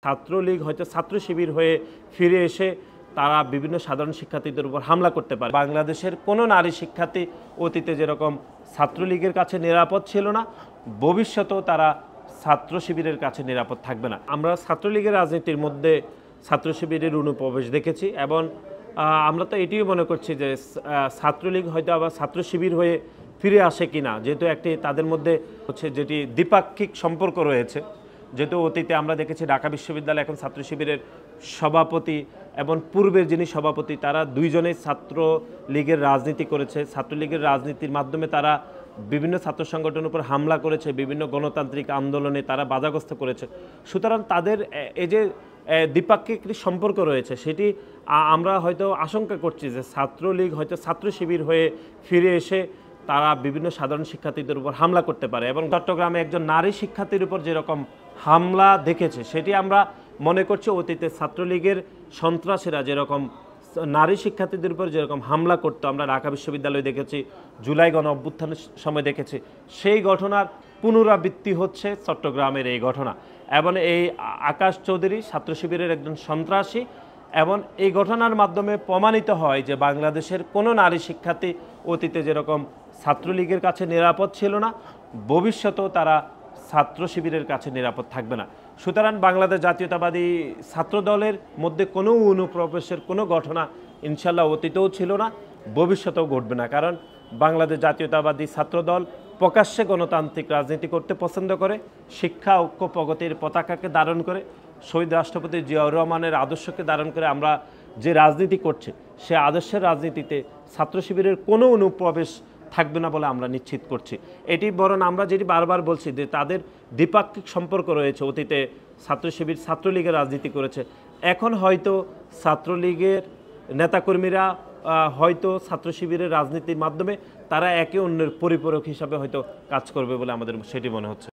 ছাত্রলীগ হয়তো ছাত্র শিবির হয়ে ফিরে এসে তারা বিভিন্ন সাধারণ শিক্ষার্থীদের উপর হামলা করতে পারে। বাংলাদেশের কোনো নারী শিক্ষার্থী অতীতে যেরকম ছাত্রলীগের কাছে নিরাপদ ছিল না, ভবিষ্যতেও তারা ছাত্র শিবিরের কাছে নিরাপদ থাকবে না। আমরা ছাত্রলীগের রাজনীতির মধ্যে ছাত্র শিবিরের অনুপ্রবেশ দেখেছি এবং আমরা তো এটিও মনে করছি যে ছাত্রলীগ হয়তো আবার ছাত্র শিবির হয়ে ফিরে আসে কিনা, যেহেতু একটি তাদের মধ্যে হচ্ছে যেটি দ্বিপাক্ষিক সম্পর্ক রয়েছে। যেহেতু অতীতে আমরা দেখেছি ঢাকা বিশ্ববিদ্যালয় এখন ছাত্র শিবিরের সভাপতি এবং পূর্বের যিনি সভাপতি তারা দুইজনেই ছাত্র লীগের রাজনীতি করেছে। ছাত্রলীগের রাজনীতির মাধ্যমে তারা বিভিন্ন ছাত্র সংগঠনের উপর হামলা করেছে, বিভিন্ন গণতান্ত্রিক আন্দোলনে তারা বাধাগ্রস্ত করেছে। সুতরাং তাদের এই যে দ্বিপাক্ষিক সম্পর্ক রয়েছে সেটি আমরা হয়তো আশঙ্কা করছি যে ছাত্রলীগ হয়তো ছাত্র শিবির হয়ে ফিরে এসে তারা বিভিন্ন সাধারণ শিক্ষার্থীদের উপর হামলা করতে পারে। এবং চট্টগ্রামে একজন নারী শিক্ষার্থীর উপর যেরকম হামলা দেখেছে সেটি আমরা মনে করছি অতীতে ছাত্রলীগের সন্ত্রাসীরা যেরকম নারী শিক্ষার্থীদের উপর যেরকম হামলা করতো, আমরা ঢাকা বিশ্ববিদ্যালয়ে দেখেছি, জুলাই গণ অভ্যুত্থানের সময় দেখেছি, সেই ঘটনার পুনরাবৃত্তি হচ্ছে চট্টগ্রামের এই ঘটনা। এবং এই আকাশ চৌধুরী ছাত্র শিবিরের একজন সন্ত্রাসী এবং এই ঘটনার মাধ্যমে প্রমাণিত হয় যে বাংলাদেশের কোনো নারী শিক্ষার্থী অতীতে যেরকম ছাত্রলীগের কাছে নিরাপদ ছিল না, ভবিষ্যতেও তারা ছাত্র শিবিরের কাছে নিরাপদ থাকবে না। সুতরাং বাংলাদেশ জাতীয়তাবাদী ছাত্র দলের মধ্যে কোনো অনুপ্রবেশের কোনো ঘটনা ইনশাল্লাহ অতীতেও ছিল না, ভবিষ্যতেও ঘটবে না। কারণ বাংলাদেশ জাতীয়তাবাদী ছাত্র দল প্রকাশ্যে গণতান্ত্রিক রাজনীতি করতে পছন্দ করে, শিক্ষা ঐক্য প্রগতির পতাকাকে ধারণ করে, শহীদ রাষ্ট্রপতি জিয়াউর রহমানের আদর্শকে ধারণ করে আমরা যে রাজনীতি করছে সে আদর্শের রাজনীতিতে ছাত্র শিবিরের কোনো অনুপ্রবেশ থাকবে না বলে আমরা নিশ্চিত করছি। এটি বরং আমরা যেটি বারবার বলছি যে তাদের দ্বিপাক্ষিক সম্পর্ক রয়েছে। অতীতে ছাত্র শিবির ছাত্রলীগের রাজনীতি করেছে, এখন হয়তো ছাত্রলীগের নেতাকর্মীরা হয়তো ছাত্র শিবিরের রাজনীতির মাধ্যমে তারা একে অন্যের পরিপূরক হিসাবে হয়তো কাজ করবে বলে আমাদের সেটি মনে হচ্ছে।